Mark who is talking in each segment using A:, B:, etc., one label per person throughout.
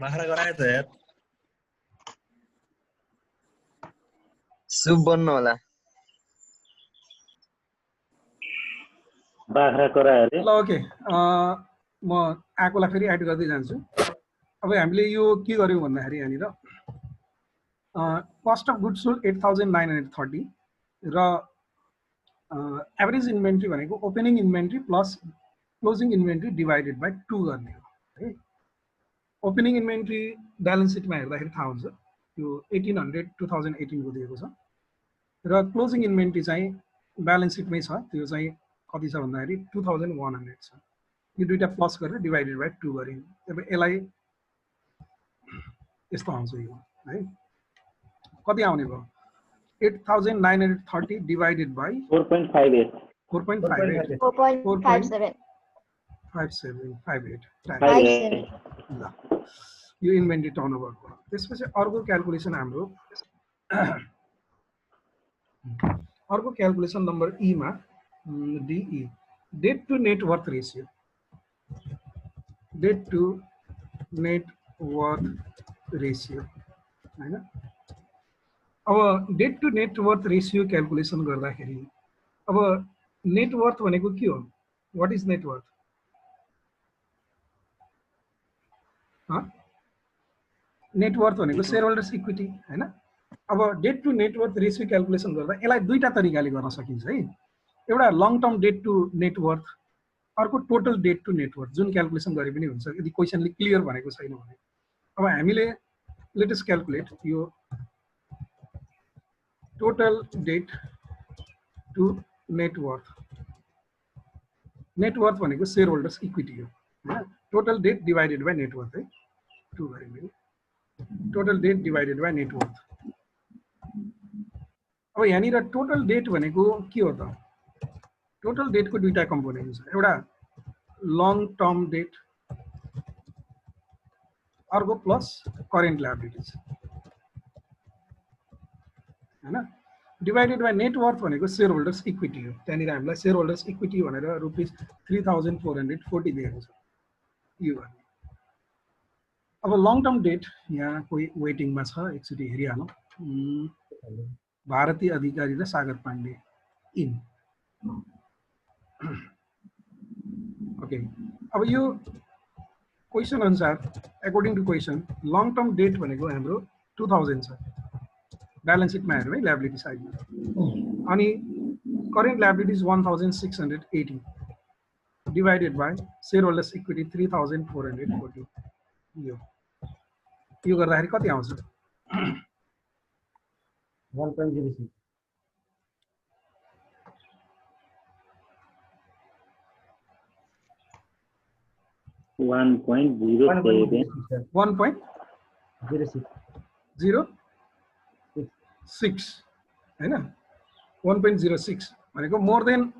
A: बाख्रा गरायो त यार
B: सुप बन्नु होला
C: बाख्रा करायो अरे
D: ल ओके म आएकोलाई फेरि एड गर्दै जान्छु अब हामीले यो के गर्यौं भन्दाखेरि यहाँनिर कस्ट अफ गुड्स सोल्ड 8930 र एभरेज इन्भेन्ट्री भनेको opening inventory plus closing inventory divided by 2 गर्ने हो है ओपनिङ इन्भेन्ट्री ब्यालेन्स सिटमा हेर्दाखेरि थाहा हुन्छ यो 1800 2018 को दिएको छ र क्लोजिङ इन्भेन्ट्री चाहिँ ब्यालेन्स सिटमै छ त्यो चाहिँ कति छ भन्दाखेरि 2100 छ यो दुईटा प्लस गरेर डिभाइडेड बाइ 2 गरिन् अब यसलाई यस्तो आउँछ यो है कति आउने भयो 8930 डिभाइडेड बाइ
C: 4.58
D: ल यो इन्भेन्ट्री टर्नओभर भयो त्यसपछि अर्को क्याल्कुलेसन हाम्रो अर्को क्याल्कुलेसन नम्बर ई मा DE debt to net worth ratio हैन अब debt to net worth ratio calculation गर्दाखेरि अब नेट वर्थ भनेको के हो what is net worth net worth भनेको शेयर होल्डर्स इक्विटी हैन अब debt to net worth ratio calculation गर्दा यसलाई दुईटा तरिकाले गर्न सकिन्छ है एउटा long term debt to net worth अर्को total debt to net worth जुन क्याल्कुलेसन गरे पनि हुन्छ यदि क्वेशनले क्लियर भनेको छैन भने अब हामीले लेट अस क्याल्कुलेट यो total debt to net worth भनेको शेयर होल्डर्स इक्विटी हो हैन total debt divided by net worth है 2 गरे मैले total debt divided by net worth अब यहाँनिर टोटल डेट भनेको के हो त टोटल डेट को दुईटा कम्पोनेन्ट छ एउटा लङ टर्म डेट अर्को प्लस करेन्ट लायबिलिटीज हैन डिवाइडेड बाइ नेट वर्थ भनेको शेयर होल्डर्स इक्विटी हो त्यहाँनिर हामीलाई शेयर होल्डर्स इक्विटी भनेर ₹3440 दिएको छ यो गर्ने अब लङ टर्म डेट यहाँ कोही वेटिङमा छ एकचोटि हेरिहालौँ भारती अधिकारी र सागर पाण्डे इन ओके अब यो क्वेशन अनुसार according to question long term debt भनेको हाम्रो 2000 छ ब्यालेन्स सिटमा हेरौँ है लायबिलिटी साइडमा अनि current liabilities 1680 divided by share holders equity 3440 यो गर्दाखेरि कति आउँछ
E: 1.06
D: 1.06 हैन 1.06 भनेको मोर देन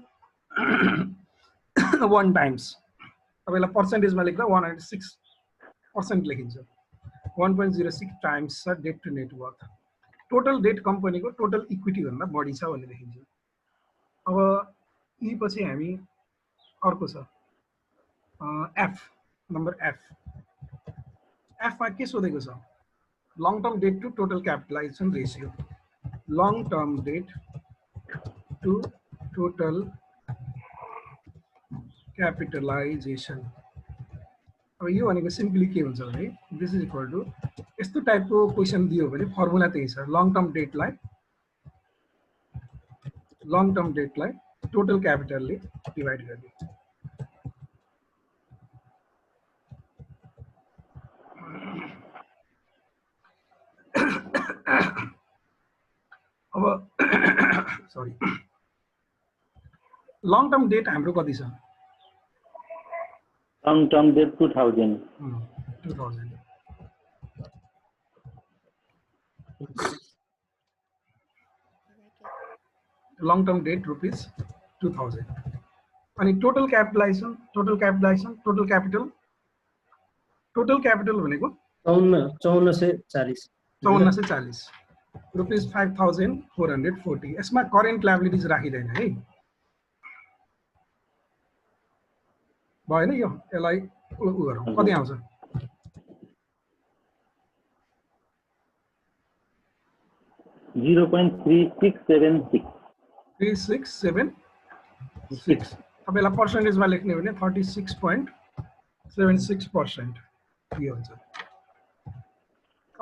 D: 1 टाइम्स अब यसलाई पर्सेन्टेजमा लेख्दा 106% लेखिन्छ 1.06 टाइम्स छ debt to net worth total debt कम्पनीको टोटल इक्विटी भन्दा बढी छ भन्ने देखिन्छ अब यी पछि हामी अर्को छ एफ नम्बर एफ मा के सोधेको छ long term debt to total capitalisation ratio long term debt to total capitalisation अब यो भनेको सिम्पली के हुन्छ भने दिस इज इक्वल टु यस्तो टाइपको क्वेशन दियो भने फर्मुला त्यही छ लङ टर्म डेटलाई टोटल क्यापिटलले डिवाइड गर्ने अब सरी लङ टर्म डेट हाम्रो कति छ
B: long term debt 2000.
D: 2000. Long term debt rupees 2000. And total capitalization, total capital भनेको 5440 रुपीस 5440. यसमा करेन्ट लायबिलिटीज राखिदैन है, भएन यो, यसलाई उ गरौँ, कति आउँछ?
B: 0.3676.
D: 3676. अब यसलाई पर्सेन्टेजमा लेख्ने हो भने 36.76% यो हुन्छ।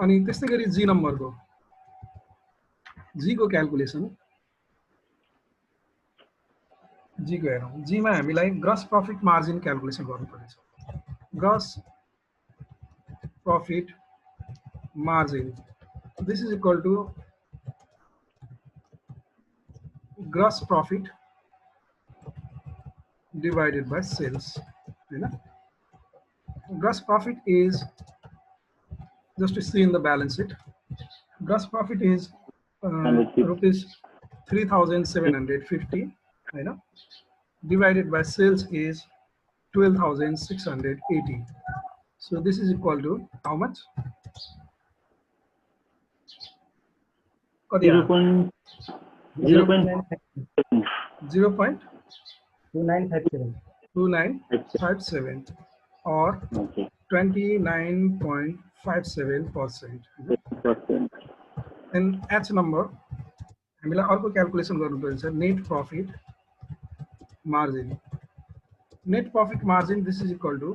D: अनि त्यस्तै गरी जी नम्बरको, जी को क्याल्कुलेसन, जी को हेरौँ। जी मा हामीलाई ग्रस प्रॉफिट मार्जिन क्याल्कुलेसन गर्नु पर्छ। Gross profit margin, this is equal to gross profit divided by sales. Gross profit is, just to see in the balance sheet, gross profit is rupees 3750, divided by sales is 12680. So this is equal to how much? 0.2957 or 29.57%. And H number, हामीलाई अर्को calculation गर्नुपर्छ, net profit margin. Net profit margin, this is equal to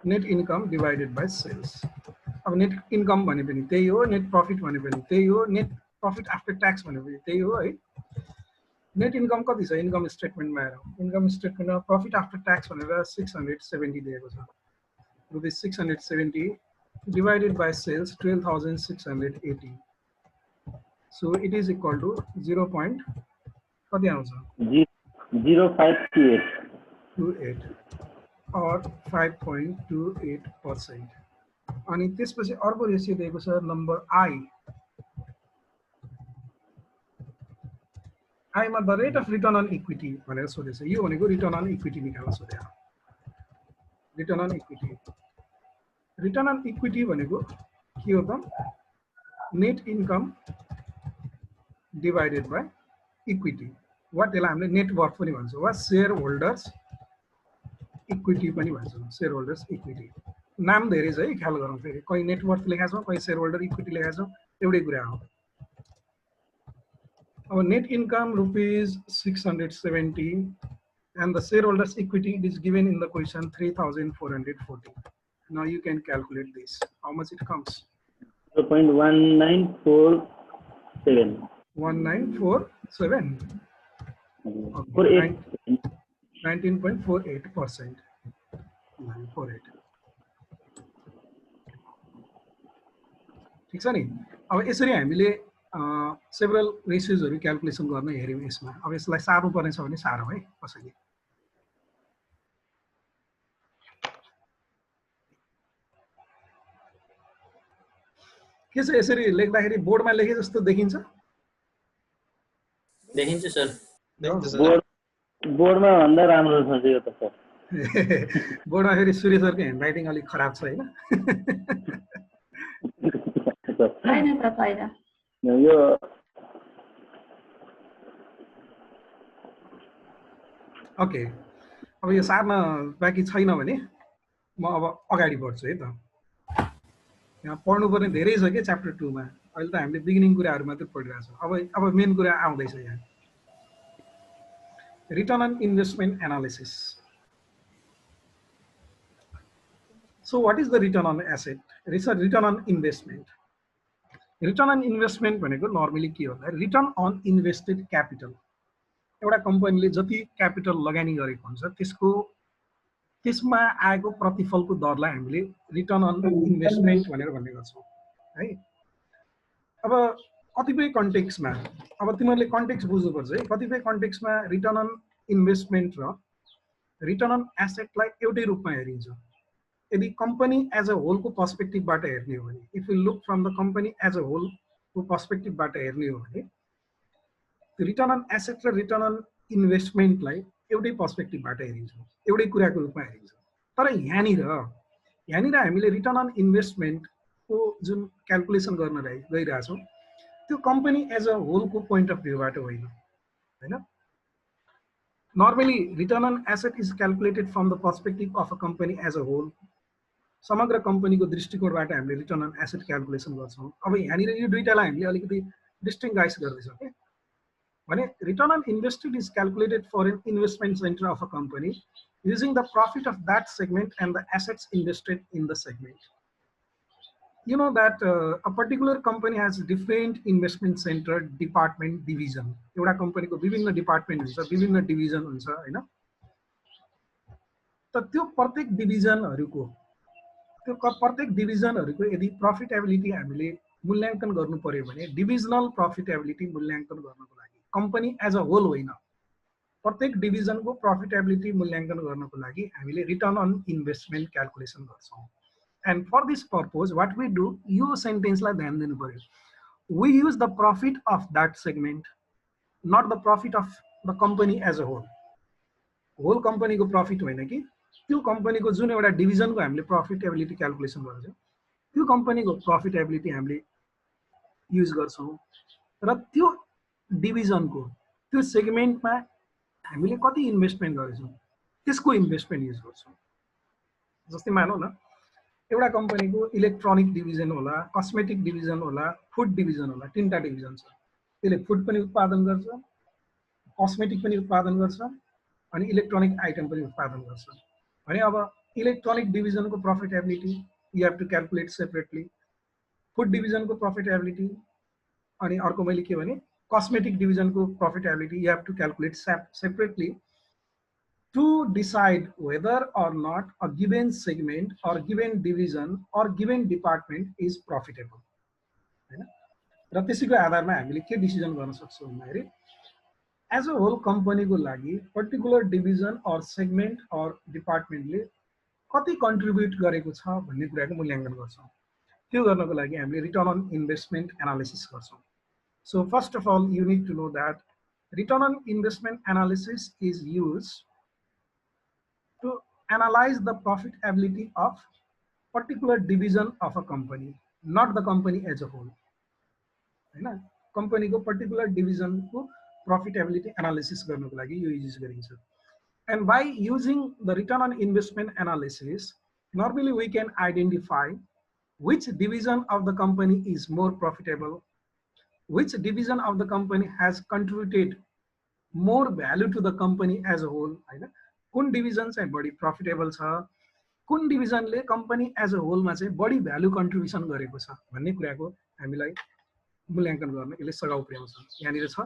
D: net income divided by sales. अब net income भने पनि त्यही हो, net profit भने पनि त्यही हो, नेट प्रॉफिट आफ्टर ट्याक्स भने पनि त्यही हो है. नेट इनकम कति छ इनकम स्टेटमेन्टमा हेरौँ. इनकम स्टेटमेन्टमा प्रॉफिट आफ्टर ट्याक्स भनेर 670 दिएको छ, rupees 670 divided by sales 12680. So it is equal to 0. कति आउँछ?
B: 0.0528
D: or 5.28%. अनि त्यसपछि अर्को रेशियो दिएको छ नम्बर आई. आई मा the rate of return on equity भनेर सोधेछ. यो भनेको रिटर्न अन इक्विटी निकाल्न सोधे. Return on equity, return on equity भनेको के हो त? Net income divided by equity, वा त्यसलाई हामीले नेट वर्थ पनि भन्छौँ, वा शेयर होल्डर्स इक्विटी पनि भन्छौँ. शेयर होल्डर्स इक्विटी नाम धेरै छ है, ख्याल गरौँ. फेरि कहीँ नेटवर्थ लेखा छौँ, कहीँ शेयर होल्डर इक्विटी लेखा छौँ, एउटै कुरा हो. अब net income rupees 670 and the shareholders equity is given in the question 3440. Now you can calculate this, how much it comes.
B: 0.1947.
D: 1947. Okay. 19.48%. 948. ठीक छ नि. अब यसरी हामीले सेभरल रेशियोजहरु क्याल्कुलेसन गर्न हेर्यौं यसमा. अब यसलाई सार्नु पर्ने छ भने सारौं है कसैले. के छ यसरी लेख्दाखेरि बोर्डमा लेखे जस्तो देखिन्छ?
A: देखिन्छ सर.
B: बोर्डमा भन्दा राम्रो छ यो त सर.
D: बोर्डमा फेरि सूर्य सरको ह्यान्डराइटिङ अलिक खराब छ हैन?
C: हैन त हैन.
B: यो
D: ओके. अब यो सार्न बाँकी छैन भने म अब अगाडि बढ्छु है त. यहाँ पढ्नु पर्ने धेरै छ के च्याप्टर 2 मा. अहिले त हामीले बिगिनिङ कुराहरु मात्र पढिरहेका छौं. अब मेन कुरा आउँदै छ यहाँ. Return on investment analysis. So what is the return on asset? Return on investment. Return on investment भनेको नर्मली के हो? Return on invested capital. एउटा कम्पनीले जति क्यापिटल लगानी गरेको हुन्छ त्यसमा आएको प्रतिफलको दरलाई हामीले रिटर्न अन इन्भेस्टमेन्ट भनेर भन्ने गर्छौं है. अब कतिपय कन्टेक्स्टमा अब तिमीहरूले कन्टेक्स्ट बुझ्नुपर्छ है। कतिपय कन्टेक्स्टमा रिटर्न अन इन्भेस्टमेन्ट र रिटर्न अन एसेटलाई एउटै रूपमा हेरिन्छ। यदि कम्पनी एज अ होलको पर्सपेक्टिभबाट हेर्ने हो भने, if you look from the company as a होलको पर्सपेक्टिभबाट हेर्ने हो भने रिटर्न अन एसेट र रिटर्न अन इन्भेस्टमेन्टलाई एउटै पर्सपेक्टिभबाट हेरिन्छ, एउटै कुराको रूपमा हेरिन्छ। तर यहाँनिर हामीले रिटर्न अन इन्भेस्टमेन्टको जुन क्यालकुलेसन गर्न गइरहेछौँ त्यो कम्पनी एज अ होलको पोइन्ट अफ भ्यूबाट होइन। Normally return on asset is calculated from the perspective of a company as a whole. समग्र कम्पनीको दृष्टिकोणबाट हामीले रिटर्न अन एसेट क्यालकुलेसन गर्छौँ। अब यहाँनिर यो दुईटालाई हामीले अलिकति डिस्टिङ्गाइज गर्दैछौँ के भने return on invested is calculated for an investment center of a company using the profit of that segment and the assets invested in the segment. You know that a particular company has different investment center, department, division. एउटा कम्पनीको विभिन्न department हुन्छ, विभिन्न division हुन्छ हैन। त त्यो प्रत्येक डिभिजनहरुको यदि प्रॉफिटेबिलिटी हामीले मूल्याङ्कन गर्नु पर्यो भने डिभिजनल प्रॉफिटेबिलिटी मूल्याङ्कन गर्नको लागि कम्पनी एज अ होल होइन, प्रत्येक डिभिजनको प्रॉफिटेबिलिटी मूल्याङ्कन गर्नको लागि हामीले रिटर्न अन इन्भेस्टमेन्ट क्यालकुलेसन गर्छौं। And for this purpose what we do, यो सेन्टेन्सलाई ध्यान दिनु पर्यो, we use the profit of that segment, not the profit of the company as a whole कम्पनीको प्रॉफिट होइन कि त्यो कम्पनीको जुन एउटा डिभिजनको हामीले प्रॉफिटेबिलिटी क्यालकुलेसन गर्छौं त्यो कम्पनीको प्रॉफिटेबिलिटी हामीले युज गर्छौं र त्यो डिभिजनको त्यो सेगमेन्टमा हामीले कति इन्भेस्टमेन्ट गरेछौं त्यसको इन्भेस्टमेन्ट युज गर्छौं। जस्तै मानौ न एउटा कम्पनीको इलेक्ट्रोनिक डिभिजन होला, कस्मेटिक डिभिजन होला, फुड डिभिजन होला, तीनटा डिभिजन छ। त्यसले फुड पनि उत्पादन गर्छ, कस्मेटिक पनि उत्पादन गर्छ अनि इलेक्ट्रोनिक आइटम पनि उत्पादन गर्छ भने अब इलेक्ट्रोनिक डिभिजनको profitability you have to calculate separately, food डिभिजनको प्रॉफिटेबिलिटी अनि अर्को मैले के भने कस्मेटिक डिभिजनको profitability you have to calculate separately to decide whether or not a given segment or given division or given department is profitable हैन। र त्यसैको आधारमा हामीले के डिसिजन गर्न सक्छौँ भन्दाखेरि एज अ होल कम्पनीको लागि particular division or segment or डिपार्टमेन्टले कति कन्ट्रिब्युट गरेको छ भन्ने कुराको मूल्याङ्कन गर्छौँ। त्यो गर्नको लागि हामीले रिटर्न अन इन्भेस्टमेन्ट एनालिसिस गर्छौँ। So first of all you need to know that return on investment analysis is used to analyze the profitability of particular division of a company, not the company as a whole हैन। Company को particular division को profitability analysis गर्नको लागि यो use गरिन्छ। And by using the return on investment analysis normally we can identify which division of the company is more profitable, which division of the company has contributed more value to the company as a whole हैन। कुन division चाहिँ बढी profitable छ, कुन डिभिजनले company as a होलमा चाहिँ बढी value contribution गरेको छ भन्ने कुराको हामीलाई मूल्याङ्कन गर्न यसले सघाउ पुर्याउँछ। यहाँनिर छ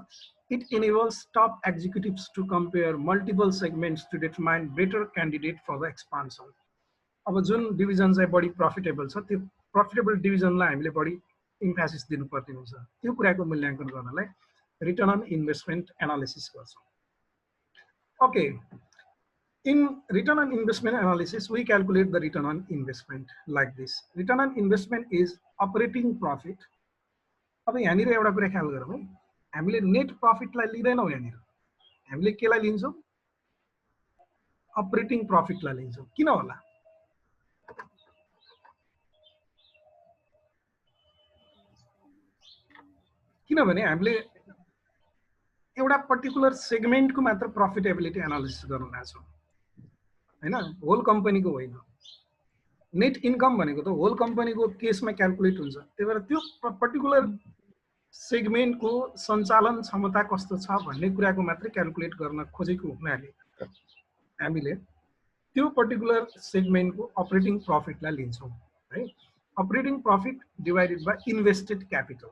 D: it enables top executives to compare multiple segments to determine better candidate for the expansion. अब जुन डिभिजन चाहिँ बढी प्रॉफिटेबल छ त्यो प्रॉफिटेबल डिभिजनलाई हामीले बढी इम्फेसिस दिनुपर्ने हुन्छ। त्यो कुराको मूल्याङ्कन गर्नलाई रिटर्न अन इन्भेस्टमेन्ट एनालिसिस गर्छौँ। Okay, in return on investment analysis we calculate the return on investment like this. Return on investment is operating profit। अब यहाँनिर एउटा कुरा ख्याल गरौँ है, हामीले नेट प्रॉफिटलाई लिदैनौँ, यहाँनिर हामीले केलाई लिन्छौँ अपरेटिङ प्रॉफिटलाई लिन्छौँ। किन होला? किनभने हामीले एउटा पर्टिकुलर सेगमेन्टको मात्र प्रॉफिटेबिलिटी एनालिसिस गर्न लाग्छौँ हैन, होल कम्पनीको होइन। नेट इन्कम भनेको त होल कम्पनीको केसमा क्यालकुलेट हुन्छ। त्यही भएर त्यो पर्टिकुलर सेगमेन्टको सञ्चालन क्षमता कस्तो छ भन्ने कुराको मात्रै क्यालकुलेट गर्न खोजेको हुनाले हामीले त्यो पर्टिकुलर सेगमेन्टको अपरेटिङ प्रॉफिटलाई लिन्छौँ है। Operating profit divided by invested capital.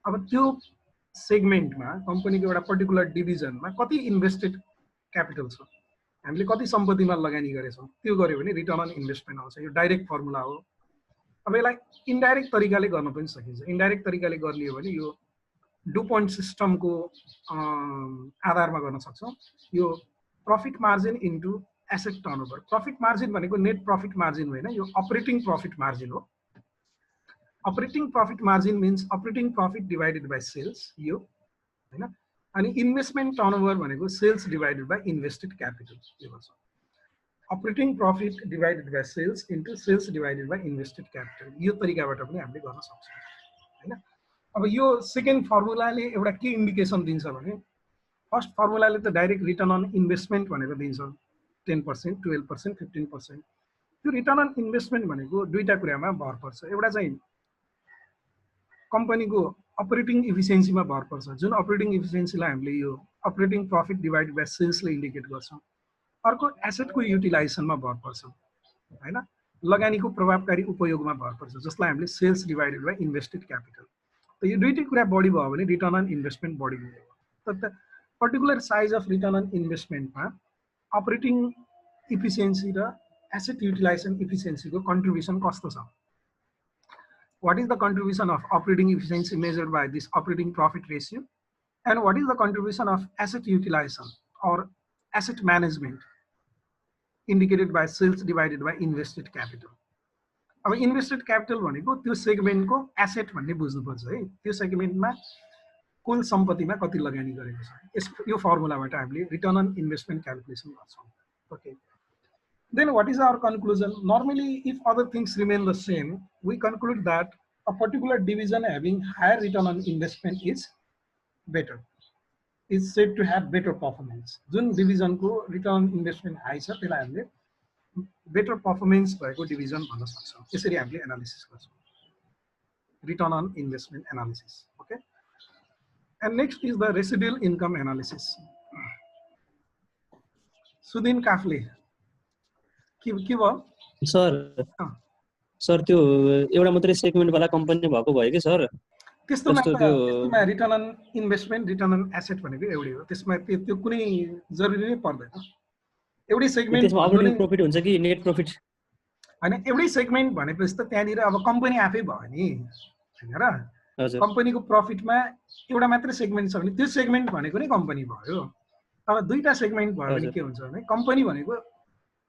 D: अब त्यो सेगमेन्टमा कम्पनीको एउटा पर्टिकुलर डिभिजनमा कति इन्भेस्टेड क्यापिटल छ, हामीले कति सम्पत्तिमा लगानी गरेछौँ, त्यो गर्यो भने रिटर्न अन इन्भेस्टमेन्ट आउँछ। यो डाइरेक्ट फर्मुला हो। अब यसलाई इन्डाइरेक्ट तरिकाले गर्न पनि सकिन्छ। इन्डाइरेक्ट तरिकाले गर्ने हो भने यो डुपोन्ट सिस्टमको आधारमा गर्न सक्छौँ। यो profit margin into asset turnover. Profit margin भनेको नेट प्रफिट मार्जिन होइन, यो अपरेटिङ प्रफिट मार्जिन हो। Operating profit margin means operating profit divided by sales यो हैन। अनि इन्भेस्टमेन्ट टर्नओभर भनेको sales divided by invested capital यो गर्छ। Operating profit divided by sales into sales divided by invested capital यो तरिकाबाट पनि हामीले गर्न सक्छौँ हैन। अब यो सेकेन्ड फर्मुलाले एउटा के इन्डिकेसन दिन्छ भने फर्स्ट फर्मुलाले त डाइरेक्ट रिटर्न अन इन्भेस्टमेन्ट भनेको दिन्छ 10%, 12%, 15%। त्यो रिटर्न अन इन्भेस्टमेन्ट भनेको दुईटा कुरामा भर पर्छ। एउटा चाहिँ कम्पनीको अपरेटिङ इफिसियन्सीमा भर पर्छ, जुन अपरेटिङ इफिसियन्सीलाई हामीले यो अपरेटिङ प्रफिट डिभाइडेड बाई सेल्सले इन्डिकेट गर्छौँ। अर्को एसेटको युटिलाइजेसनमा भर पर्छ हैन, लगानीको प्रभावकारी उपयोगमा भर पर्छ, जसलाई हामीले sales divided by invested capital. त यो दुईटै कुरा बढी भयो भने रिटर्न अन इन्भेस्टमेन्ट बढी भयो। त particular size of return on इन्भेस्टमेन्टमा अपरेटिङ इफिसियन्सी र एसेट युटिलाइजेसन इफिसियन्सीको कन्ट्रिब्युसन कस्तो छ? What is the contribution of operating efficiency measured by this operating profit ratio, and what is the contribution of asset utilization or asset management indicated by sales divided by invested capital? अब invested capital भनेको त्यो सेगमेन्टको asset भन्ने बुझ्नुपर्छ है। त्यो सेगमेन्टमा कुल सम्पत्तिमा कति लगानी गरेको छ, यो फर्मुलाबाट हामीले रिटर्न अन इन्भेस्टमेन्ट क्याल्कुलेसन गर्छौँ। Okay, then what is our conclusion? Normally, if other things remain the same, we conclude that a particular division having higher return on investment is better, is said to have better performance. Jun division ko return on investment high छ त्यसलाई हामीले better performance भएको division भन्न सक्छौँ। यसरी हामीले analysis गर्छौँ, return on investment analysis. Okay, and next is the residual income analysis. Sudhin Kafle के भयो
E: सर त्यो एउटा मात्रै सेगमेन्ट वाला कम्पनी भएको भयो कि सर?
D: त्यसमा return on investment return on asset भनेको एउटै हो, त्यसमा त्यो कुनै जरुरी नै पर्दैन। एउटै सेगमेन्ट
E: त्यसमा अपरेटिङ प्रफिट हुन्छ कि नेट प्रफिट
D: हैन, एउटै सेगमेन्ट भनेपछि त त्यहाँनिर अब कम्पनी आफै भयो नि हैन र। कम्पनीको प्रफिटमा एउटा मात्रै सेगमेन्ट छ भने त्यो सेगमेन्ट भनेको नै कम्पनी भयो। अब दुईटा सेगमेन्ट भयो भने के हुन्छ भने कम्पनी भनेको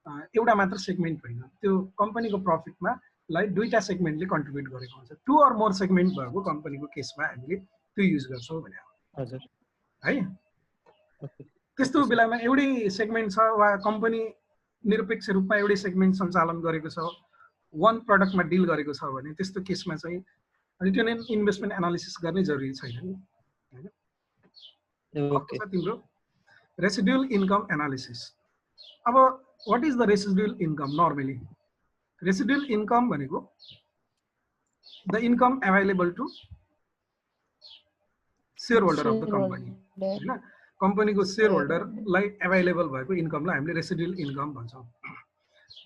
D: एउटा मात्र सेगमेन्ट होइन, त्यो कम्पनीको प्रफिटमा लाई दुईटा सेगमेन्टले कन्ट्रिब्युट गरेको हुन्छ। टु अर मोर सेगमेन्ट भएको कम्पनीको केसमा हामीले त्यो युज गर्छौँ भने हजुर है। त्यस्तो बेलामा एउटै सेगमेन्ट छ वा कम्पनी निरपेक्ष रूपमा एउटै सेगमेन्ट सञ्चालन गरेको छ, वान प्रडक्टमा डिल गरेको छ भने त्यस्तो केसमा चाहिँ रिटर्न अन इन्भेस्टमेन्ट एनालिसिस गर्ने जरुरी छैन नि हैन। ओके, तिम्रो रेसिडुअल इन्कम एनालिसिस। अब what is the residual income? Normally residual income भनेको the income available to shareholder of the company हैन। कम्पनीको शेयरहोल्डरलाई अवेलेबल भएको इन्कमलाई हामीले रेसिडुअल इन्कम भन्छौँ।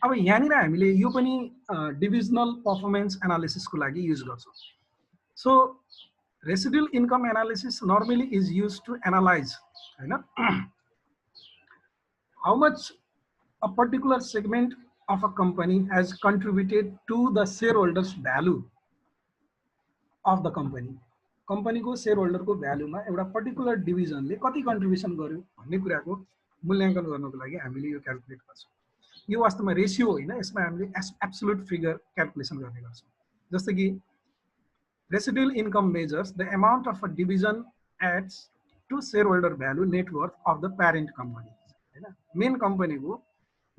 D: अब यहाँनिर हामीले यो पनि डिभिजनल पर्फर्मेन्स एनालिसिसको लागि युज गर्छौँ। So residual income analysis normally is use to analyze हैन how much a particular segment of a company has contributed to the shareholders value of the company. Company को शेयरहोल्डर को value मा एउटा particular डिभिजनले कति contribution गर्यो भन्ने कुराको मूल्याङ्कन गर्नको लागि हामीले यो क्याल्कुलेट गर्छौँ। यो वास्तवमा रेशियो होइन, यसमा हामीले एब्सोल्युट फिगर क्याल्कुलेसन गर्ने गर्छौँ। जस्तै कि residual income measures the amount of a division adds to shareholder value net worth of the parent company हैन। मेन कम्पनीको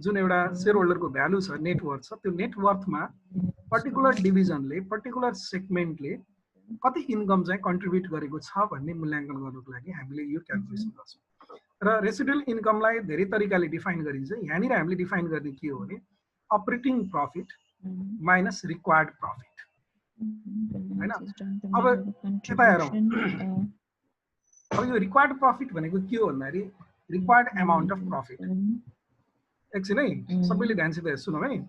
D: जुन एउटा शेयरहोल्डरको भ्यालु छ, नेट वर्थ छ, त्यो नेट वर्थमा पर्टिकुलर डिभिजनले पर्टिकुलर सेगमेन्टले कति इन्कम चाहिँ कन्ट्रिब्युट गरेको छ भन्ने मूल्याङ्कन गर्नको लागि हामीले यो क्याल्कुलेसन गर्छौँ। र रेसिडुअल इन्कमलाई धेरै तरिकाले डिफाइन गरिन्छ। यहाँनिर हामीले डिफाइन गर्ने के हो भने operating profit minus required profit हैन। अब यता हेरौँ, अब यो रिक्वायर्ड प्रफिट भनेको के हो भन्दाखेरि रिक्वायर्ड अमाउन्ट अफ प्रफिट। एकछिन है, सबैले ध्यानसित सुनौँ है।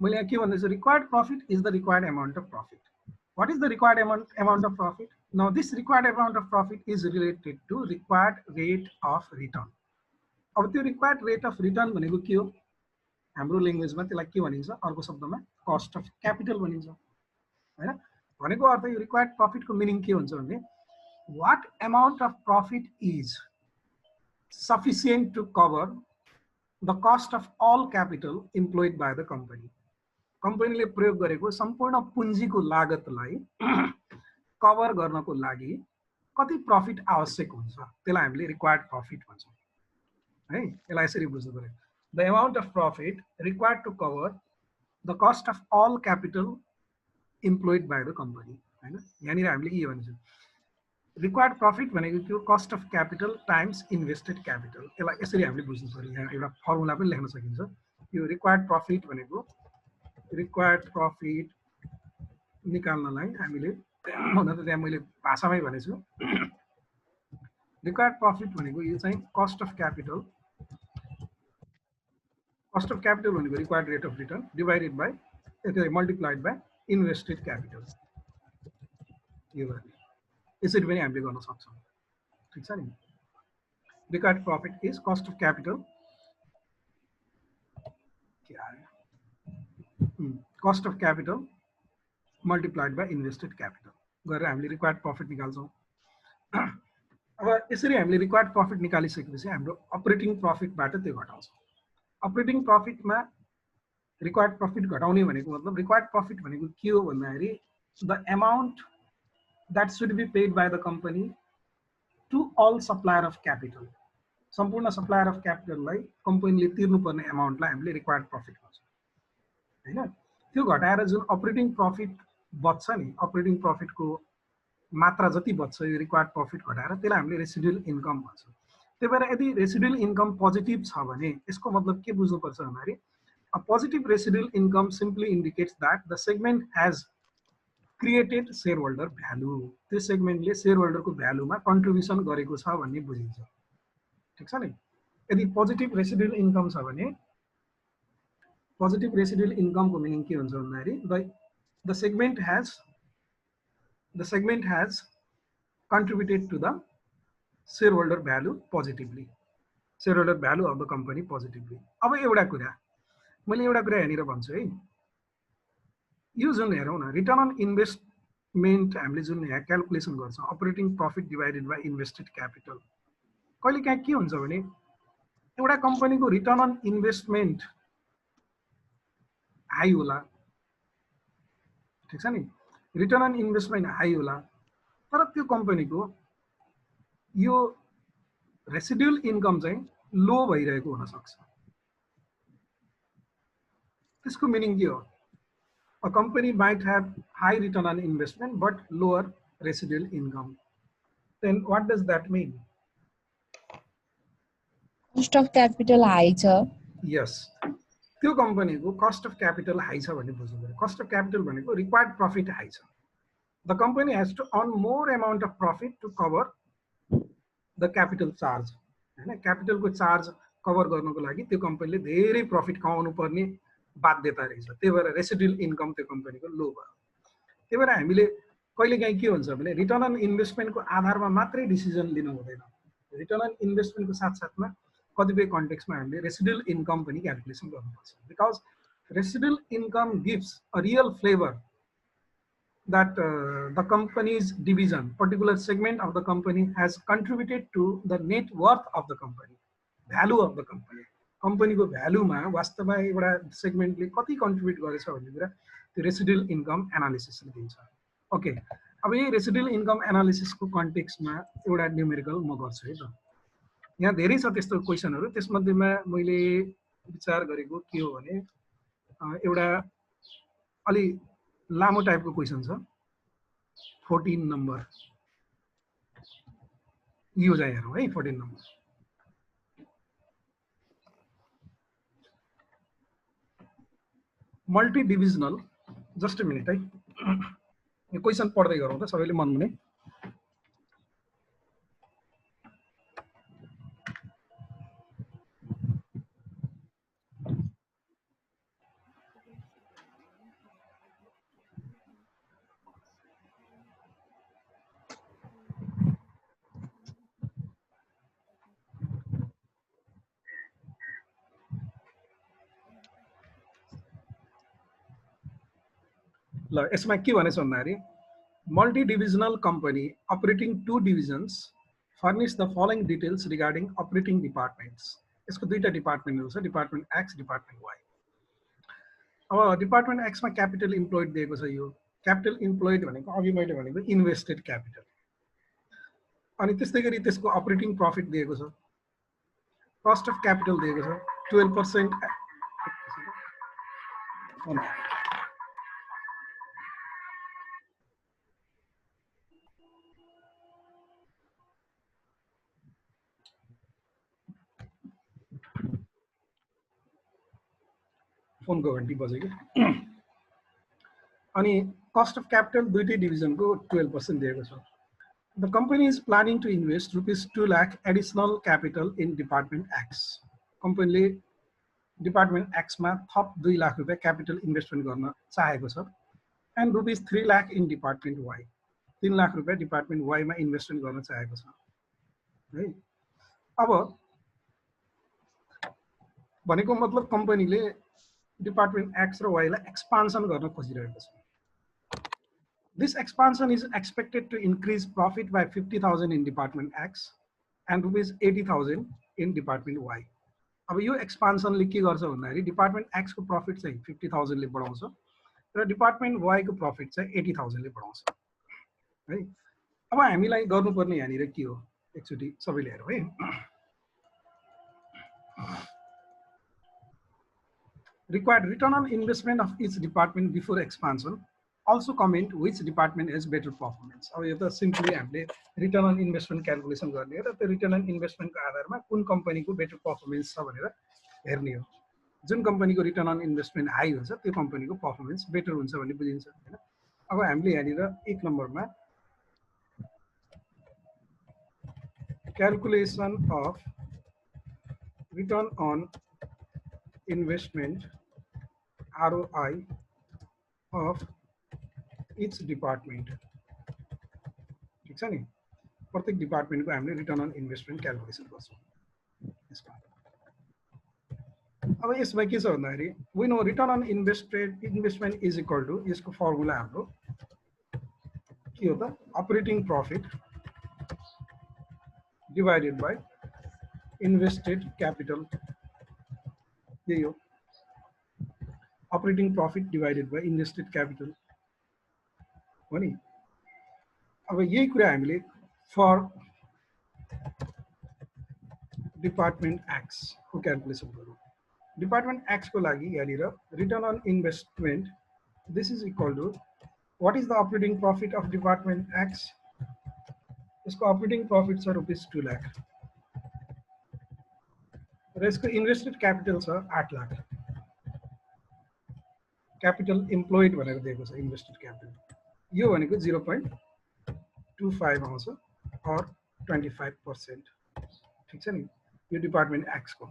D: मैले यहाँ के भन्दैछु, required profit is the required amount of profit. What is the required amount of profit? Now this required amount of profit is related to required rate of return. अब त्यो required rate of return भनेको के हो? हाम्रो ल्याङ्ग्वेजमा त्यसलाई के भनिन्छ? अर्को शब्दमा cost of capital भनिन्छ हैन। भनेको अर्थ यो required profit को मिनिङ के हुन्छ भने what amount of profit is sufficient to cover the cost of all capital employed by the company. कम्पनीले प्रयोग गरेको सम्पूर्ण पुँजीको लागतलाई कभर गर्नको लागि कति प्रॉफिट आवश्यक हुन्छ त्यसलाई हामीले रिक्वायर्ड प्रॉफिट भन्छौं है। यसलाई यसरी बुझ्नु पर्यो, the amount of profit required to cover the cost of all capital employed by the company हैन। यहाँनिर हामीले के भन्छौं, रिक्वायर्ड प्रॉफिट भनेको के हो, cost of capital times invested capital. यसलाई यसरी हामीले बुझ्नु पर्यो, यहाँ एउटा फर्मुला पनि लेख्न सकिन्छ। यो रिक्वायर्ड प्रॉफिट भनेको रिक्वायर्ड प्रॉफिट निकाल्नलाई हामीले हुन त त्यहाँ मैले भाषामै भनेछु, रिक्वायर्ड प्रॉफिट भनेको यो चाहिँ cost of capital, cost of capital भनेको required rate of return divided by multiplied by invested capital. यो यसरी पनि हामीले गर्न सक्छौं, ठीक छ नि। Required profit is cost of capital, cost of capital multiplied by invested capital गरेर हामीले रिक्वायर्ड प्रॉफिट निकाल्छौं। अब यसरी हामीले रिक्वायर्ड प्रॉफिट निकालिसकेपछि हाम्रो अपरेटिङ प्रॉफिटबाट त्यो घटाउँछौं। अपरेटिङ प्रॉफिटमा रिक्वायर्ड प्रॉफिट घटाउने भनेको मतलब रिक्वायर्ड प्रॉफिट भनेको के हो भन्दाखेरि the amount that should be paid by the company to all supplier of capital, सम्पूर्ण supplier of capital लाई कम्पनीले तिर्नुपर्ने अमाउन्टलाई हामीले रिक्वायर्ड प्रॉफिट भन्छौं हैन। त्यो घटाएर जुन अपरेटिङ प्रॉफिट बच्छ नि, अपरेटिङ प्रॉफिटको मात्रा जति बच्छ यो रिक्वायर्ड प्रॉफिट घटाएर त्यसलाई हामीले रेसिडुअल इन्कम भन्छौं। त्यही भएर यदि रेसिडुअल इन्कम पोजिटिभ छ भने यसको मतलब के बुझ्नुपर्छ भन्दाखेरि a positive residual income simply indicates that the segment has created share holder value. त्यो सेगमेन्टले शेयर होल्डरको भ्यालुमा कन्ट्रिब्युसन गरेको छ भन्ने बुझिन्छ, ठीक छ नि। यदि पोजिटिभ रेसिडुअल इन्कम छ भने पोजिटिभ रेसिडुअल इन्कमको मिनिङ के हुन्छ भन्दाखेरि the segment has contributed to the share holder value positively, share holder value of the company positively. अब एउटा कुरा मैले यहाँनिर भन्छु है, यो जुन हेरौँ न रिटर्न अन इन्भेस्टमेन्ट हामीले जुन यहाँ क्याल्कुलेसन गर्छौं operating profit divided by invested capital, कहिलेकाहीँ के हुन्छ भने एउटा कम्पनीको रिटर्न अन इन्भेस्टमेन्ट हाई होला, ठीक छ नि, रिटर्न अन इन्भेस्टमेन्ट हाई होला, तर त्यो कम्पनीको यो रेसिडुअल इन्कम चाहिँ लो भइरहेको हुन सक्छ। त्यसको मिनिङ के हो, a company might have high return on investment but lower residual income. Then what does that mean?
F: Cost of capital high छ।
D: Yes, त्यो कम्पनीको cost of capital high छ भन्ने बुझ्नु पर्यो। cost of capital भनेको required profit high छ। The company has to earn more amount of profit to cover the capital charge, हैन। क्यापिटल को चार्ज कभर गर्नको लागि त्यो कम्पनीले धेरै प्रॉफिट कमाउनु पर्ने बाध्यता रहेछ, त्यही भएर रेसिडुअल इन्कम त्यो कम्पनीको लो भयो। त्यही भएर हामीले कहिलेकाहीँ के हुन्छ भने रिटर्न अन इन्भेस्टमेन्टको आधारमा मात्रै डिसिजन लिनु हुँदैन, रिटर्न अन इन्भेस्टमेन्टको साथसाथमा कतिपय कन्टेक्स्टमा हामीले रेसिडुअल इन्कम पनि क्याल्कुलेसन गर्नुपर्छ, because residual income gives a real flavour that the company's division, particular segment of the company has contributed to the net worth of the company, value of the company. Company को value में वास्तव में एउटा सेगमेन्टले कति contribute गरेछ भन्ने कुरा त्यो रेसिडुअल इन्कम एनालिसिसले दिन्छ। ओके, अब यही रेसिडुअल इन्कम एनालिसिसको कन्टेक्स्टमा एउटा न्यूमेरिकल म गर्छु है त। यहाँ धेरै छ त्यस्तो क्वेशनहरु, त्यसमध्येमा मैले विचार गरेको के हो भने एउटा अलि लामो टाइपको क्वेशन छ, 14 नम्बर। यो चाहिँ हेरौँ है, 14 number. Multi divisional, just a minute है, यो क्वेशन पढ्दै गरौँ त सबैले मन हुने। ल यसमा के भनेछ भन्दाखेरि multi-divisional company operating 2 divisions furnish the following details regarding operating departments. यसको दुईटा डिपार्टमेन्टहरु छ, डिपार्टमेन्ट एक्स, डिपार्टमेन्ट वाई। अब डिपार्टमेन्ट एक्स मा क्यापिटल इम्प्लोइड दिएको छ। यो क्यापिटल इम्प्लोइड भनेको अघि मैले भनेको इन्भेस्टेड क्यापिटल। अनि त्यस्तै गरी त्यसको अपरेटिङ प्रफिट दिएको छ, कस्ट अफ क्यापिटल दिएको छ 12%। फोनको घन्टी बजेको। अनि कस्ट अफ क्यापिटल दुईटै डिभिजनको 12% दिएको छ। The company is planning to invest ₹2 lakh additional capital in Department X. कम्पनीले डिपार्टमेन्ट एक्स मा थप 2 लाख रुपैयाँ क्यापिटल इन्भेस्टमेन्ट गर्न चाहेको छ। And ₹3 lakh in department Y, 3 lakh रुपैयाँ डिपार्टमेन्ट वाई मा इन्भेस्टमेन्ट गर्न चाहेको छ है। अब भनेको मतलब कम्पनीले डिपार्टमेन्ट एक्स र वाई लाई एक्सपान्सन गर्न खोजिरहेको छ। This expansion is expected to increase profit by 50,000 in Department X and ₹80,000 in Department Y. अब यो एक्सपान्सन ले के गर्छ भन्दाखेरि डिपार्टमेन्ट एक्स को प्रफिट चाहिँ 50,000 ले बढाउँछ र डिपार्टमेन्ट वाई को प्रफिट चाहिँ 80,000 ले बढाउँछ है। अब हामीलाई गर्नुपर्ने यहाँनिर के हो एकचोटी सबैले हेरौँ है। Required return on investment of each department before expansion. Also comment which department has better performance. अब यो त सिम्पली हामीले रिटर्न अन इन्भेस्टमेन्ट क्याल्कुलेसन गर्ने र त्यो रिटर्न अन इन्भेस्टमेन्टको आधारमा कुन कम्पनीको बेटर पर्फर्मेन्स छ भनेर हेर्ने हो। जुन कम्पनीको रिटर्न अन इन्भेस्टमेन्ट हाई हुन्छ त्यो कम्पनीको पर्फर्मेन्स बेटर हुन्छ भन्ने बुझिन्छ हैन। अब हामीले यहाँनिर 1 नम्बरमा calculation of return on investment ROI of each department, ठीक छ नि। प्रत्येक डिपार्टमेन्टको हामीले रिटर्न अन इन्भेस्टमेन्ट क्याल्कुलेसन गर्छौँ यसमा। अब यसमा के छ भन्दाखेरि we know return on investment is equal to, यसको फर्मुला हाम्रो के हो त, operating profit divided by invested capital. यही हो operating profit divided by invested capital हो नि। अब यही कुरा हामीले फर डिपार्टमेन्ट एक्स को क्याल्कुलेसन गरौँ। डिपार्टमेन्ट एक्स को लागि यहाँनिर return on investment this is equal to what is the operating profit of department X. यसको अपरेटिङ प्रफिट छ ₹2 लाख र यसको इन्भेस्टेड क्यापिटल छ 8 लाख। क्यापिटल इम्प्लोइड भनेर दिएको छ इन्भेस्टेड क्यापिटल। यो भनेको 0.25 आउँछ और 25%, ठीक छ नि। यो डिपार्टमेन्ट एक्स को,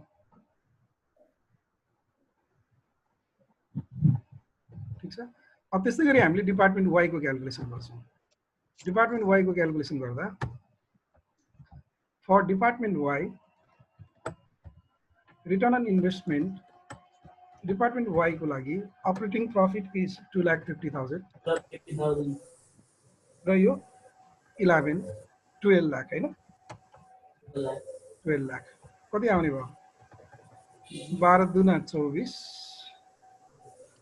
D: ठीक छ। अब त्यस्तै गरी हामीले डिपार्टमेन्ट वाई को क्याल्कुलेसन गर्छौँ। डिपार्टमेन्ट वाई को क्याल्कुलेसन गर्दा for department Y return on investment department Y को लागि अपरेटिङ प्रफिट इज 2,50,000 र यो 12 लाख हैन। 12 लाख कति आउने भयो? 12 दुना 24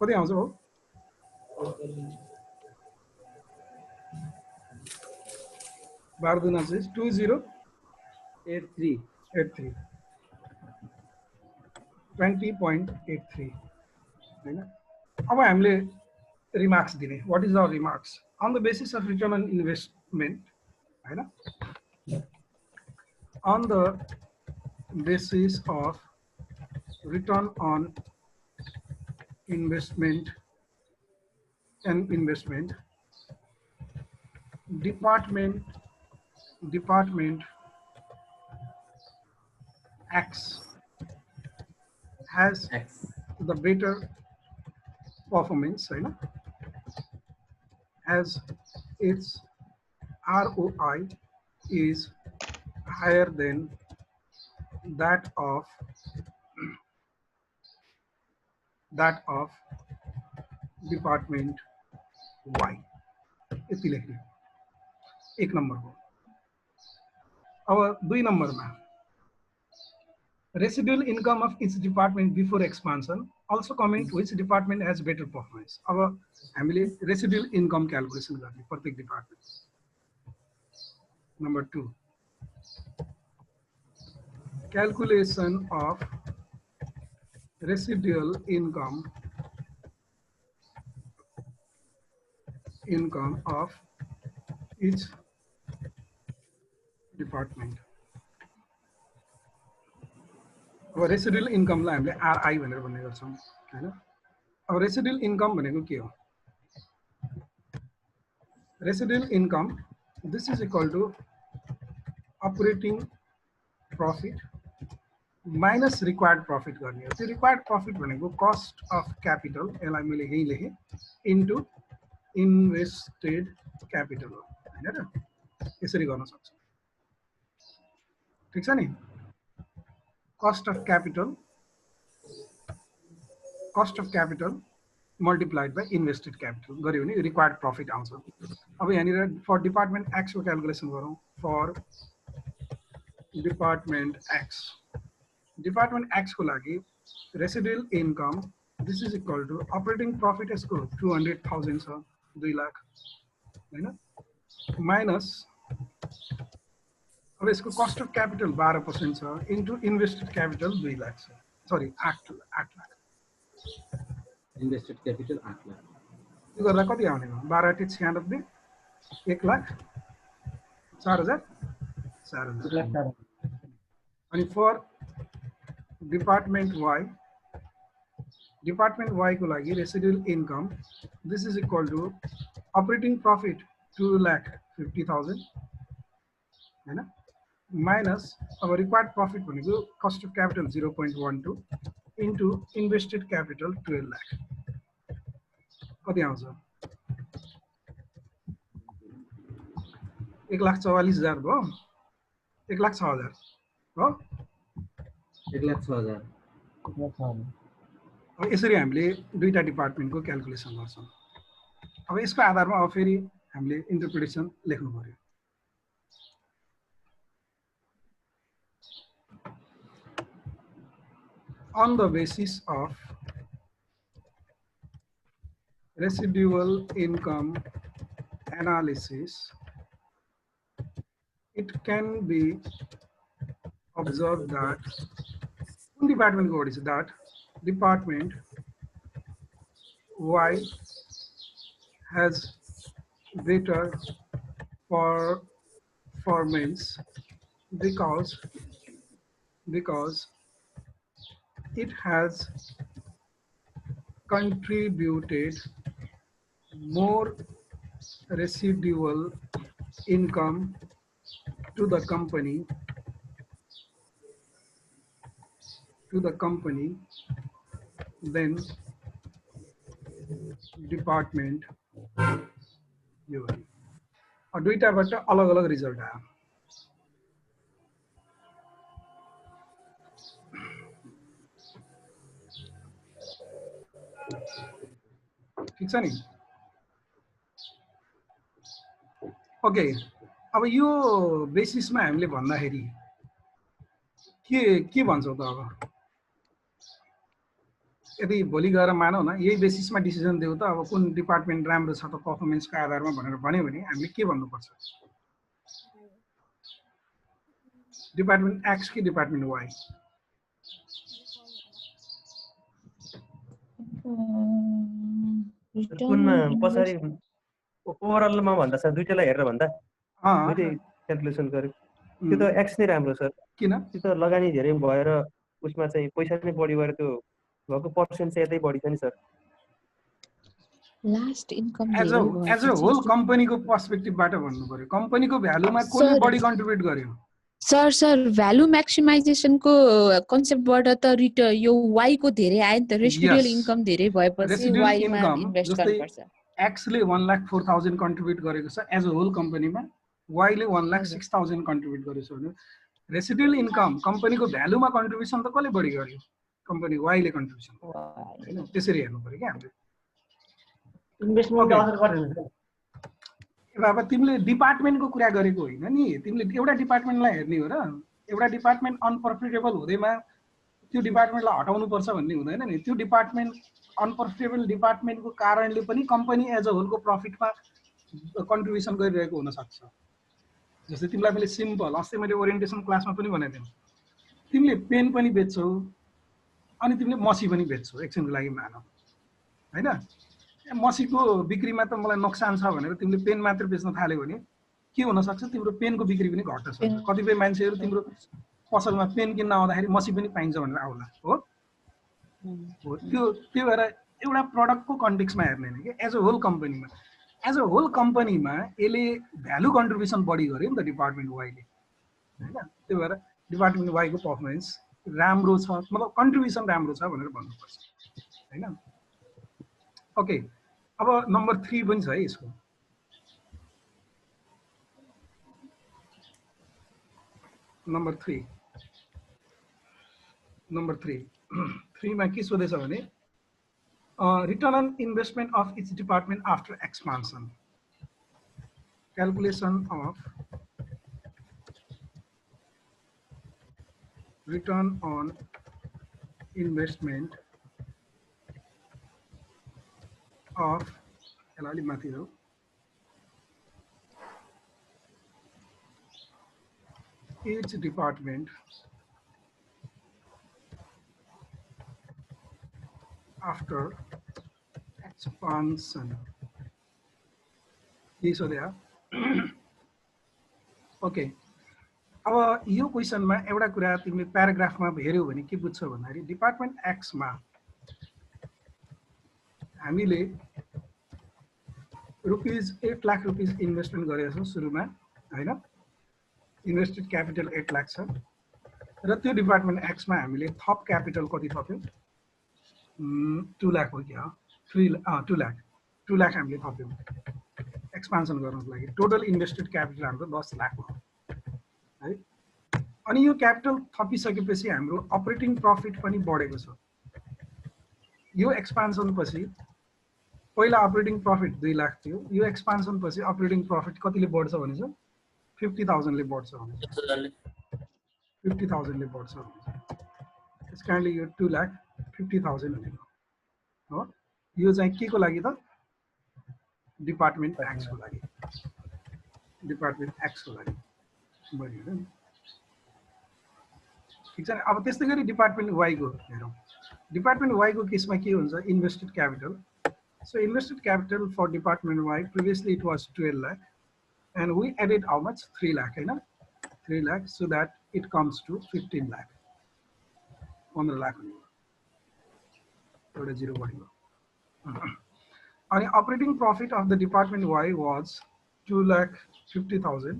D: कति आउँछ हो? 12 दुना चाहिँ 2083 20.83 हैन। अब हामीले रिमार्क्स दिने। What is our remarks on the basis of return on investment हैन। on the basis of return on investment and investment department X has the better performance हैन, as its ROI is higher than that of department Y. यति लेख्ने 1 नम्बरको। अब 2 नम्बरमा residual income of each department before expansion, also comment which department has better performance. अब हामीले residual income calculation गर्ने प्रत्येक department. Number 2, calculation of residual income of each department. अब रेसिडुअल इन्कमलाई हामीले आरआई भनेर भन्ने गर्छौं हैन। अब रेसिडुअल इन्कम भनेको के हो? Residual income this is equal to operating profit minus required profit गर्ने हो। त्यो रिक्वायर्ड प्रॉफिट भनेको कस्ट अफ क्यापिटल, यसलाई मैले यही लेखे, इन्टु इन्भेस्टेड क्यापिटल हो हैन र। यसरी गर्न सक्छौं, ठीक छ नि। cost of capital multiplied by invested capital गर्यो भने required profit आउँछ। अब यहाँनिर for department X को क्याल्कुलेसन गरौँ। for department X को लागि residual income this is equal to operating profit यसको 200,000 छ, 2 लाख हैन, माइनस अब यसको कस्ट अफ क्यापिटल 12% छ, इन्टु इन्भेस्टेड क्यापिटल 2 लाख छ, sorry 8 lakh.
G: Invested capital 8 lakh.
D: यो गर्दा कति आउने हो? 12 × 96 1 लाख 4,000 अनि फर डिपार्टमेन्ट Y को लागि residual income this is equal to operating profit 2,50,000 हैन, माइनस अब रिक्वायर्ड प्रॉफिट भनेको cost of capital 0.12 into invested capital 12 lakh. कति आउँछ? 1,44,000 भयो, 1,06,000 हो,
G: 1,06,000।
D: अब यसरी हामीले दुईटा डिपार्टमेन्टको क्याल्कुलेसन गर्छौँ। अब यसको आधारमा अब फेरि हामीले इन्टरप्रिटेसन लेख्नु पर्यो। On the basis of residual income analysis, it can be observed that department code is that department Y has better performance because it has contributed more residual income to the company than department यो और दुईटाबाट अलग अलग result आयो। ठीक छ नि। Okay, अब यो बेसिसमा हामीले भन्दाखेरि के भन्छौ त? अब यदि भोलि गएर मानौ न यही बेसिसमा डिसिजन देऊ त अब कुन डिपार्टमेन्ट राम्रो छ त परफर्मेन्सको आधारमा भनेर भन्यो भने हामीले के भन्नुपर्छ? डिपार्टमेन्ट एक्स कि डिपार्टमेन्ट वाई?
E: कुनमा पछाडी ओभरअलमा भन्दा सर दुईटालाई हेरेर भन्दा दुईटै क्याल्कुलेसन गर्यो त्यो त एक्स नै राम्रो सर।
D: किन?
E: त्यो त लगानी धेरै भएर उसमा चाहिँ पैसा नै बढी भएर त्यो भएको पर्सेन्ट चाहिँ यतै बढी छ नि sir.
F: Last income
D: as a whole कम्पनीको पर्सपेक्टिभबाट भन्नु पर्यो, कम्पनीको भ्यालुमा कसले बढी कन्ट्रिब्युट गर्यो?
F: सर भ्यालु म्याक्सिमाइजेसनको कन्सेप्टबाट त यो वाई को धेरै आयो नि त, रेसिडुअल इन्कम धेरै भएपछि वाई मा इन्भेस्ट गर्नुपर्छ।
D: एक्स ले 1,04,000 कन्ट्रिब्युट गरेको छ एज अ होल कम्पनीमा, वाई ले 1,06,000 कन्ट्रिब्युट गरेको छ भने रेसिडुअल इन्कम कम्पनीको भ्यालुमा कन्ट्रिब्युसन त कसले बढी गर्यो? कम्पनी वाई ले कन्ट्रिब्युसन हैन, त्यसरी हेर्नु पर्यो के हामीले।
B: इन्भेस्टमेन्ट असर गर्दैन।
D: अब तिमीले डिपार्टमेन्टको कुरा गरेको होइन नि, तिमीले एउटा डिपार्टमेन्टलाई हेर्ने हो र एउटा डिपार्टमेन्ट अनप्रफिटेबल हुँदैमा त्यो डिपार्टमेन्टलाई हटाउनु पर्छ भन्ने हुँदैन नि। त्यो डिपार्टमेन्ट अनप्रफिटेबल डिपार्टमेन्टको कारणले पनि कम्पनी एज अ होलको प्रफिटमा कन्ट्रिब्युसन गरिरहेको हुनसक्छ। जस्तै तिमीलाई मैले सिम्पल अस्ति मैले ओरिएन्टेसन क्लासमा पनि भनेको थिएँ, तिमीले पेन पनि बेच्छौ अनि तिमीले मसी पनि बेच्छौ एकछिनको लागि मानौ होइन। मसीको बिक्रीमा त मलाई नोक्सान छ भनेर तिमीले पेन मात्र बेच्न थाल्यो भने के हुनसक्छ, तिम्रो पेनको बिक्री पनि घट्न सक्छ। कतिपय मान्छेहरू तिम्रो पसलमा पेन किन्न आउँदाखेरि मसी पनि पाइन्छ भनेर आउला हो। त्यो भएर एउटा प्रडक्टको कन्टेक्समा हेर्ने होइन कि एज अ होल कम्पनीमा। एज अ होल कम्पनीमा यसले भ्यालु कन्ट्रिब्युसन बढी गर्यो नि त डिपार्टमेन्ट वाइले होइन। त्यो भएर डिपार्टमेन्ट वाइको पर्फर्मेन्स राम्रो छ, मतलब कन्ट्रिब्युसन राम्रो छ भनेर भन्नुपर्छ होइन। ओके, अब नम्बर 3 पनि छ है यसको। नम्बर 3 मा के सोधेछ भने return on investment of each department after expansion, calculation of return on investment of यसलाई माथि हो each department after expansion. So there. Okay. अब यो क्वेसनमा एउटा कुरा तिमीले प्याराग्राफमा हेर्यौ भने के बुझ्छौ भन्दाखेरि डिपार्टमेन्ट एक्स मा हामीले ₹8 लाख इन्भेस्टमेन्ट गरेका छौं सुरुमा हैन। इन्भेस्टेड क्यापिटल 8 लाख छ र त्यो डिपार्टमेन्ट एक्स मा हामीले थप क्यापिटल कति थप्यौ 2 लाख हो कि 2 लाख हामीले थप्यौ एक्सपान्सन गर्नको लागि। टोटल इन्भेस्टेड क्यापिटल हाम्रो 10 लाख हो है। अनि यो क्यापिटल थपिसकेपछि हाम्रो अपरेटिङ प्रफिट पनि बढेको छ। यो एक्सपान्सन पछि पहिला अपरेटिङ प्रफिट 2 लाख थियो, यो एक्सपान्सन पछि अपरेटिङ प्रफिट कतिले बढ्छ भनेछ 50,000 ले बढ्छ भनेछ 50,000 ले बढ्छ भनेछ। त्यस कारणले यो 2 लाख 50,000 भनेको हो। यो चाहिँ के को लागि त डिपार्टमेन्ट एक्स को लागि, डिपार्टमेन्ट एक्स को लागि बढ्यो नि। ठीक छ। अब त्यस्तै गरी डिपार्टमेन्ट वाई को हेरौँ। डिपार्टमेन्ट वाई को केसमा के हुन्छ invested capital. So invested capital for department Y previously it was 12 lakh and we added how much 3 lakh है ना 3 lakh so that it comes to 15 lakh 15 lakh एउटा जीरो बढ्यो। अनि operating profit of the department why was 2,50,000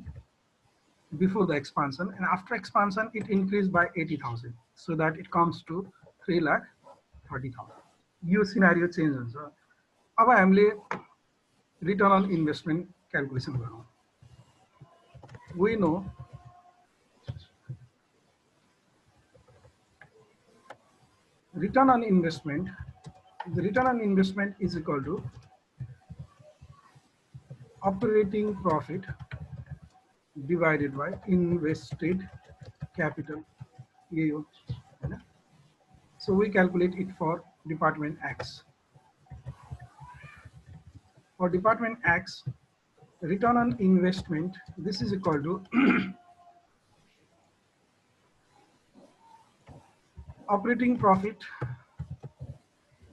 D: before the expansion and after expansion it increased by 80,000 so that it comes to 3,30,000। यो scenario change हुन्छ। अब हामीले return on investment calculation गरौँ। We know return on investment, the return on investment is equal to operating profit divided by invested capital. So we calculate it for department X. For department X, return on investment, this is equal to operating profit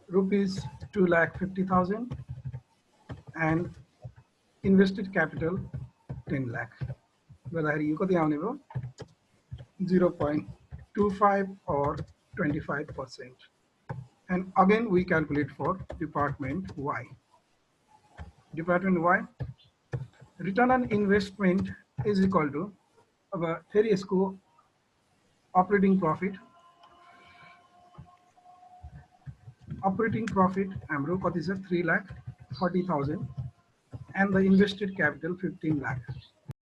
D: ₹2,50,000 and invested capital 10 lakh. Whether you got the 0.25 or 25%. And again we calculate for department Y. Department Y, return on investment is equal to फेरि यसको operating profit हाम्रो कति छ 3,40,000 and the invested capital 15 lakh.